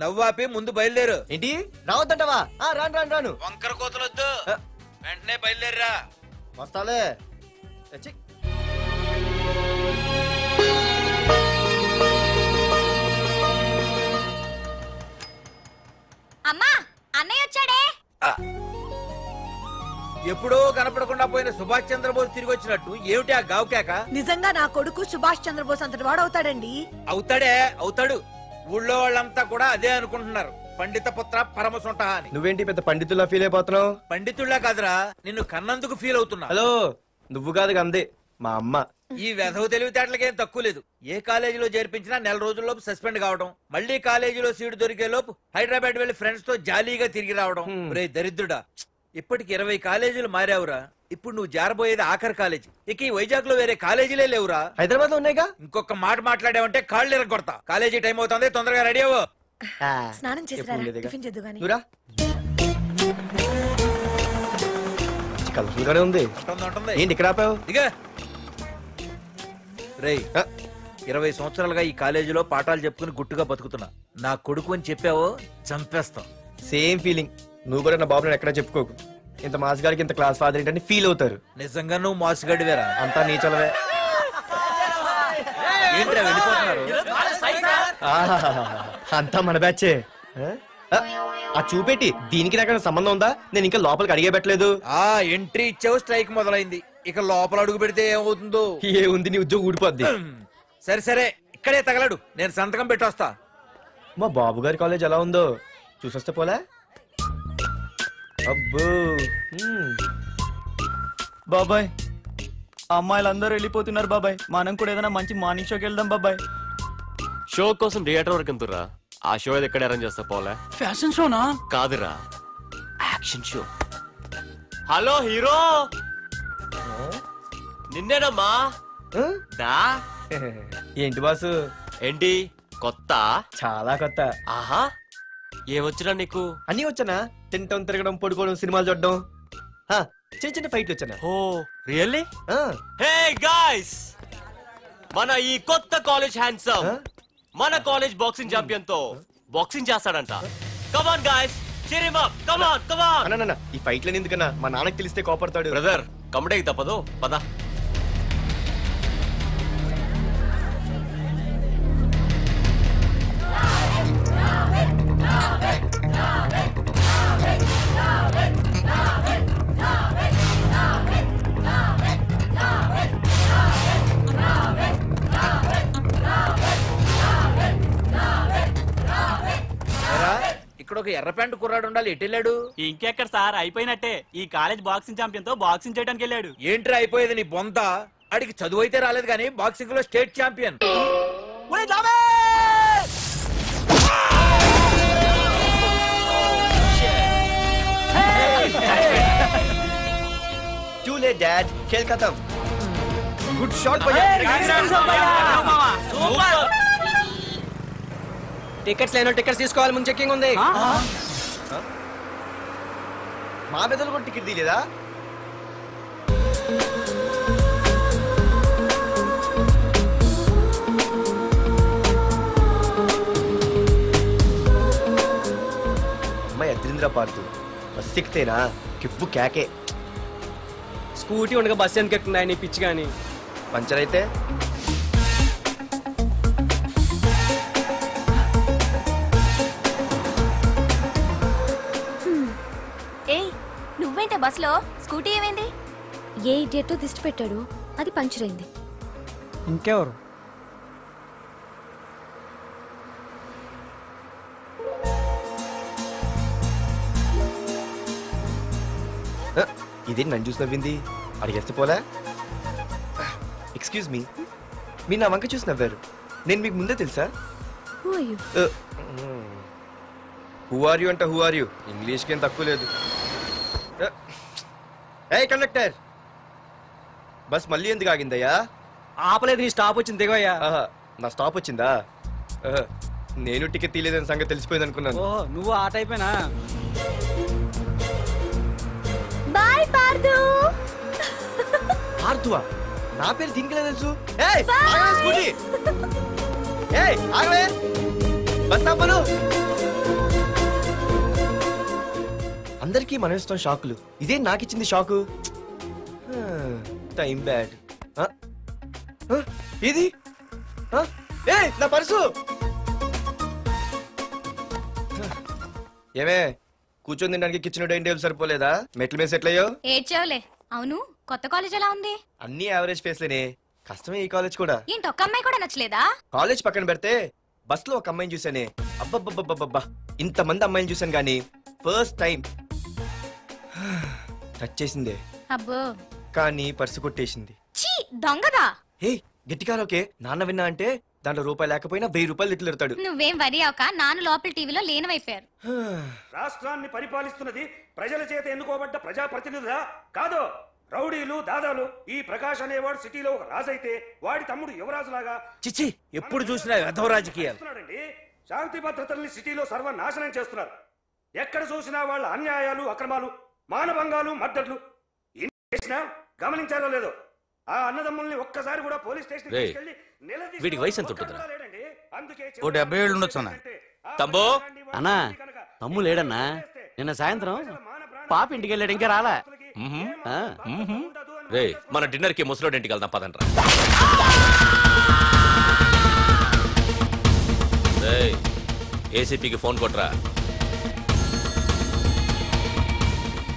నవ్వాపి ముందు బయలుదేరు. ఏంటి రావద్దంటావా? రాను రాను రాను. వంకర కోతలొద్దు, వెంటనే బయలుదేరరా. వస్తాలే. అమ్మా అన్నయ్య వచ్చాడే. ఎప్పుడో కనపడకుండా పోయిన సుభాష్ చంద్రబోస్ తిరిగి వచ్చినట్టు ఏమిటి ఆ గావుకేక? నిజంగా నా కొడుకు సుభాష్ చంద్రబోస్ అంతటి వాడు అవుతాడండి. అవుతాడు. ఊళ్ళో వాళ్ళంతా కూడా అదే అనుకుంటున్నారు, పండిత పుత్ర పరమ సొంట అని. నువ్వేంటి పెద్ద పండితుల్లా ఫీల్ అయిపోతున్నావు? పండితుళ్ళ కాదురా, నిన్ను కన్నందుకు ఫీల్ అవుతున్నా. హలో, నువ్వు కాదు అందే మా అమ్మ. ఈ వెధవ తెలివితేటలకేం తక్కువ లేదు. ఏ కాలేజీలో చేర్పించినా నెల రోజుల్లోపు సస్పెండ్ కావడం, మళ్ళీ కాలేజీలో సీటు దొరికే లోపు హైదరాబాద్ వెళ్లి ఫ్రెండ్స్ తో జాలీగా తిరిగి రావడం. రే దరిద్రుడా, ఇప్పటికి 20 కాలేజీలు మారావురా. ఇప్పుడు నువ్వు జారబోయేది ఆఖరి కాలేజీ. ఇక ఈ వైజాగ్ లో వేరే కాలేజీలే లేవురా. హైదరాబాద్ లో ఉన్నాయిగా. ఇంకొక మాట మాట్లాడావంటే కాళ్ళు ఎరగొడతా. కాలేజీ టైం అవుతుంది, తొందరగా రెడీ అవ్వు. స్నానం చేసిరా, టిఫిన్ చేద్దు గాని. కలర్ఫుల్ గానే ఉంది. ఏంటి ఇక్కడ ఆపావు? దిగా. రేయ్, 20 సంవత్సరాలుగా ఈ కాలేజీలో పాఠాలు చెప్పుకుని గుట్టుగా బతుకుతున్నా. నా కొడుకు అని చెప్పావో చంపేస్తాం. Same feeling. నువ్వు కూడా నా బాబు ఎక్కడా చెప్పుకోకు. ఇంత మాస్ గారికి ఇంత క్లాస్ ఫాదర్ ఏంటని ఫీల్ అవుతారు. నిజంగా నువ్వు మాసుగడివేరా? అంతా నీచలవే. ఏంట్రా వెళ్ళిపోతున్నారు? అంతా మన బ్యాచే. ఆ చూపెట్టి దీనికి నాకు సంబంధం ఉందా? నేను ఇంకా లోపలికి అడిగే పెట్టలేదు. ఎంట్రీ ఇచ్చావు, స్ట్రైక్ మొదలైంది. ఇక లోపల అడుగు పెడితే ఏమవుతుందో. ఏముంది, నీ ఉద్యోగం ఊడిపోద్ది. సరే ఇక్కడే తగలడు, నేను సంతకం పెట్టొస్తా. మా బాబు గారి కాలేజ్ ఎలా ఉందో చూసొస్తే పోలే. అబ్బో బాబాయ్, అమ్మాయిలందరూ వెళ్ళిపోతున్నారు బాబాయ్. మనం కూడా ఏదైనా మంచి మార్నింగ్ షోకి వెళ్దాం బాబాయ్. షో కోసం థియేటర్ వరకు ఎంతురా? ఆ షో ఏది ఎక్కడ అరేంజ్ చేస్తా పోలే? ఫ్యాషన్ షోనా? కాదురా, యాక్షన్ షో. హలో హీరో, నిన్నేనమ్మా. ఏంటి బాసు? ఏంటి కొత్త? చాలా కొత్త. ఆహా, ఏమొచ్చినా నీకు? అన్నీ వచ్చానా? తింటం, తిరగడం, పడుకోవడం, సినిమాలు చూడడం, చిన్న చిన్న ఫైట్లు వచ్చానా? ఓ రియల్లీ? హే గాయ్స్, మన ఈ కొత్త కాలేజ్ హ్యాండ్సమ్ మన కాలేజ్ బాక్సింగ్ ఛాంపియన్ తో బాక్సింగ్ చేస్తాడంట. Come on guys, cheer him up. Come on. అన్న, ఈ ఫైట్లని ఎందుకన్నా? మా నాన్నకి తెలిస్తే కోపడతాడు. బ్రదర్, కమడేకి తప్పదు, పద. ఇక్కడ ఒక ఎర్ర ప్యాంటు కుర్రాడు ఉండాలి, ఎటు వెళ్ళాడు? ఇంకెక్కడ సార్, అయిపోయినట్టే. ఈ కాలేజ్ బాక్సింగ్ ఛాంపియన్ తో బాక్సింగ్ చేయడానికి వెళ్ళాడు. ఏంట్రా అయిపోయేది నీ బొంత? అడిగి చదువు అయితే రాలేదు కానీ బాక్సింగ్ లో state champion. Too late, Dad. खेल खत्म. Good shot, भैया. టికెట్స్ లేనో టికెట్స్ తీసుకోవాలి, ముందు చెక్కింగ్ ఉంది. మా పెద్దలు కూడా టికెట్ తీయలేదా? అమ్మాయి అద్రింద్ర పార్తు బస్ ఎక్కితేనా కిప్పు కేకే. స్కూటీ ఉండగా బస్సు ఎందుకు ఎక్కుతున్నాయి నీ పిచ్చి గాని? పంచర్ అయితే నువ్వేంటే బస్సులో? స్కూటీ ఏమైంది? ఏ ఇడియట్ దిష్టి పెట్టాడు, అది పంచర్ అయింది. ఇంకెవరు? ఇదేంటి నన్ను చూసి నవ్వింది? అడిగేస్తే పోలే. ఎక్స్క్యూజ్ మీ, మీరు నా వంక చూసి నవ్వారు. నేను మీకు ముందే తెలుసా? హూ ఆర్ యూ అంటే హూ ఆర్ యూ, ఇంగ్లీష్కి ఏం తక్కువ లేదు. ఏ కండక్టర్, బస్ మళ్ళీ ఎందుకు ఆగిందయ్యా? ఆపలేదు, నీ స్టాప్ వచ్చింది, దిగోయ్యా. నా స్టాప్ వచ్చిందా? నేను టికెట్ తీయలేదని సంగతి తెలిసిపోయింది అనుకున్నాను. ఓహో, నువ్వు ఆ టైపేనా? బాయ్ పార్దు. పార్దువా? నా పేరు దీనికి తెలుసు. ఏయ్ ఆగవే స్కూటీ, ఏయ్ ఆగవే, బస్ ఆపను. అందరికీ మనం ఇస్తాం షాకులు, ఇదే నాకు ఇచ్చింది షాకు. Time bad. ఇది నా పర్సు. ఏమే కూర్చొని తినడానికి కిచెన్ డైనింగ్ టేబుల్ సరిపోలేదా? మెట్ల మీద సెట్ అయ్యో. ఏడ్చావులే. అవును, కొత్త కాలేజ్ ఎలా ఉంది? అన్ని యావరేజ్ ఫేస్లేనే. కష్టమే ఈ కాలేజ్ కూడా. ఏంటి, ఒక్క అమ్మాయి కూడా నచ్చలేదా? కాలేజ్ పక్కన పెడితే బస్ లో ఒక అమ్మాయిని చూసానే, అబ్బబ్బబ్బబ్బబ్బా ఇంతమంది అమ్మాయిని చూసాను గానీ ఫస్ట్ టైం టచ్ చేసిందే. అబ్బో, కానీ పర్సు కొట్టేసింది. చీ దొంగదా. హే గట్టిగా ఓకే, నాన్న విన్నా అంటే దాంట్లో రూపాయి లేకపోయినా 1000 రూపాయలు తిట్లు. నువ్వేం వరి అవక, నాన్న లోపల టీవీలో లేనవైపోయారు. రాష్ట్రాన్ని పరిపాలిస్తున్నది ప్రజల చేత ఎన్నుకోబడ్డ ప్రజాప్రతినిధులా కాదు, రౌడీలు దాదాలు. ఈ ప్రకాష్ అనేవాడు సిటీలో ఒక రాజైతే వాడి తమ్ముడు యువరాజులాగా చిచ్చి ఎప్పుడు చూసినా వెధవ రాజకీయాలు. శాంతి భద్రతల్ని సిటీలో సర్వనాశనం చేస్తున్నారు. ఎక్కడ చూసినా వాళ్ళ అన్యాయాలు, అక్రమాలు, మానభంగాలు, మద్దతులు. చేసినా గమనించారో లేదో, ఆ అన్నదమ్ముల్ని ఒక్కసారి కూడా పోలీస్ స్టేషన్ వీడికి వయసు ఎంత ఉంటుందిరా? ఓ 70 ఏళ్ళు ఉండొచ్చు అన్న. తమ్ముడు అన్నా తమ్ము లేడన్నా, నిన్న సాయంత్రం పాప ఇంటికి వెళ్ళాడు, ఇంకా రాలా. రే మన డిన్నర్ కి ముసలోడి ఇంటికి వెళ్దాం పదండ్రా. ఏసీపీకి ఫోన్ కొట్రా.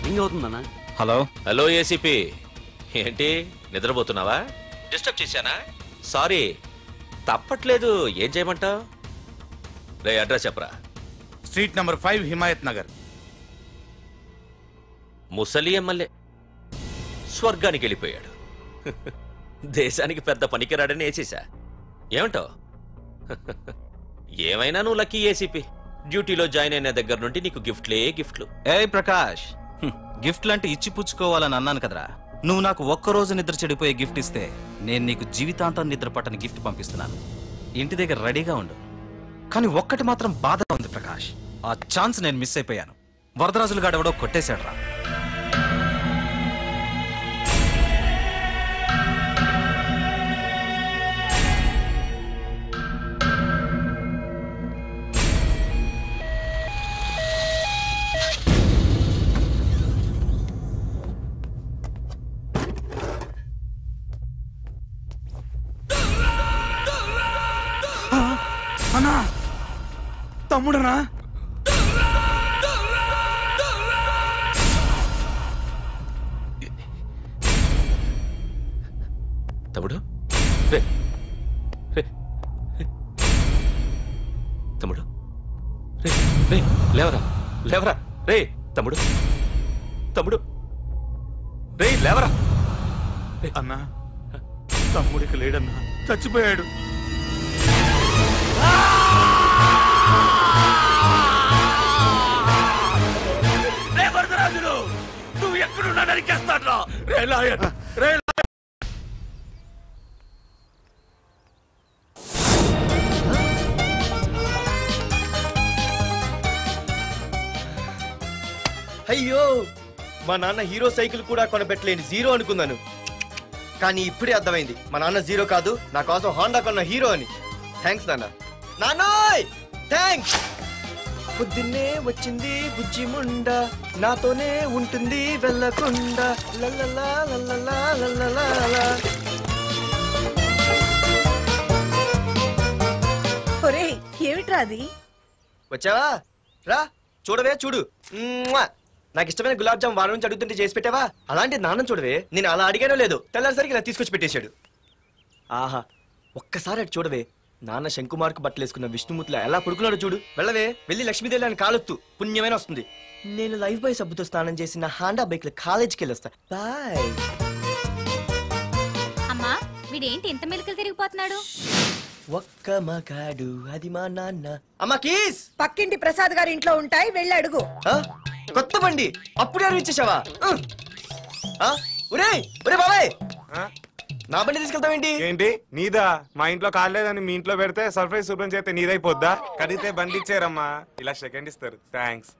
రింగ్ అవుతుందన్నా. హలో హలో ఏసీపీ, ఏంటి నిద్రపోతున్నావా? డిస్టర్బ్ చేశానా? సారీ, తప్పట్లేదు. ఏం చేయమంటావు? రే అడ్రస్ చెప్పరా. Street number 5 Himayat Nagar. ముసలి ఎమ్మెల్యే స్వర్గానికి వెళ్ళిపోయాడు. దేశానికి పెద్ద పనికిరాడని వేసేసా. ఏమంటావు? ఏమైనా నువ్వు లక్కీ ఏసీపీ. డ్యూటీలో జాయిన్ అయిన దగ్గర నుండి నీకు గిఫ్ట్లు. ఏ ప్రకాష్, గిఫ్ట్ లాంటి ఇచ్చి పుచ్చుకోవాలని అన్నాను కదరా. నువ్వు నాకు ఒక్కరోజు నిద్ర చెడిపోయే గిఫ్ట్ ఇస్తే నేను నీకు జీవితాంతం నిద్ర పట్టని గిఫ్ట్ పంపిస్తున్నాను. ఇంటి దగ్గర రెడీగా ఉండు. కానీ ఒక్కటి మాత్రం బాధగా ఉంది ప్రకాష్, ఆ ఛాన్స్ నేను మిస్ అయిపోయాను. వరదరాజులు గాడెవడో కొట్టేశాడ్రా. తమ్ముడనా? తమ్ముడు రే రే తమ్ముడు రే రే లేవరా లేవరా రే తమ్ముడు రే లేవరా. అన్నా తమ్ముడికి లేడన్నా, చచ్చిపోయాడు. నువ్వు ఎక్కడున్నా నరికేస్తాడ్రా. రే లాయర్, రే అయ్యో మా నాన్న హీరో సైకిల్ కూడా కొనబెట్టలేని జీరో అనుకున్నాను. కానీ ఇప్పుడే అర్థమైంది, మా నాన్న జీరో కాదు, నా కోసం హోండా కొన్న హీరో అని. థ్యాంక్స్ నాన్న. నాన్నోయ్ థ్యాంక్స్. పొద్దున్నే వచ్చింది బుజ్జి ముండ, నాతోనే ఉంటుంది వెళ్ళకుండా. లల్లలా లల్లలా లల్లలా. ఒరేయ్ ఏమిట్రా అది? వచ్చావా? రా చూడవే, చూడు. నాకు ఇష్టమైన గులాబ్ జామ్ వారం నుంచి అడుగుతుంటే చేసి పెట్టావా? అలాంటి నాన్న చూడవే, నేను అలా అడిగానో లేదో తెల్లారిసరికి ఇలా తీసుకొచ్చి పెట్టేశాడు. ఆహా ఒక్కసారి అటు చూడవే, నాన్న శంకుమార్కు బట్టలు వేసుకున్న విష్ణుమూర్తిలా ఎలా పడుకున్నాడో చూడు. వెళ్ళవే, వెళ్ళి లక్ష్మీదేవి అని కాలొత్తు, పుణ్యమైన వస్తుంది. నేను లైఫ్ బాయ్ సబ్బుతో స్నానం చేసి నా హాండా బైక్ లో కాలేజీకి వెళ్ళొస్తా. బాయ్. అమ్మా వీడేంటి ఇంత మెలికలు తిరిగిపోతున్నాడు? ఒక్క మగాడు అది మా నాన్న. అమ్మా కీస్ పక్కింటి ప్రసాద్ గారి ఇంట్లో ఉంటాయి, వెళ్ళి అడుగు. కొత్త బండి అప్పుడే అరువు ఇచ్చేసావా? ఒరే ఒరే బాబాయ్, నా బండి తీసుకెళ్తావేంటి? ఏంటి నీదా? మా ఇంట్లో కాలేదని మీ ఇంట్లో పెడితే సర్ప్రైజ్ శుభ్రం చేస్తే నీదైపోద్దా? కడిగితే బండి ఇచ్చారమ్మా, ఇలా సెకండ్ ఇస్తారు. థ్యాంక్స్.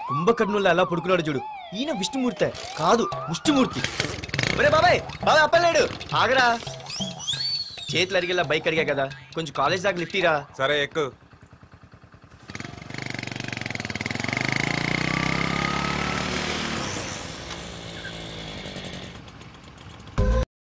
కుంభకర్ణుల్లో ఎలా పడుకున్నాడు చూడు. ఈయన విష్ణుమూర్తి కాదు, ముష్టిమూర్తి. ఒరే బాబాయ్, బాబాయ్ అప్పలేడు, ఆగరా. చేతులు అడిగేలా బైక్ అడిగా కదా, కొంచెం కాలేజ్ దాకా లిఫ్ట్ ఇరా. సరే ఎక్కు.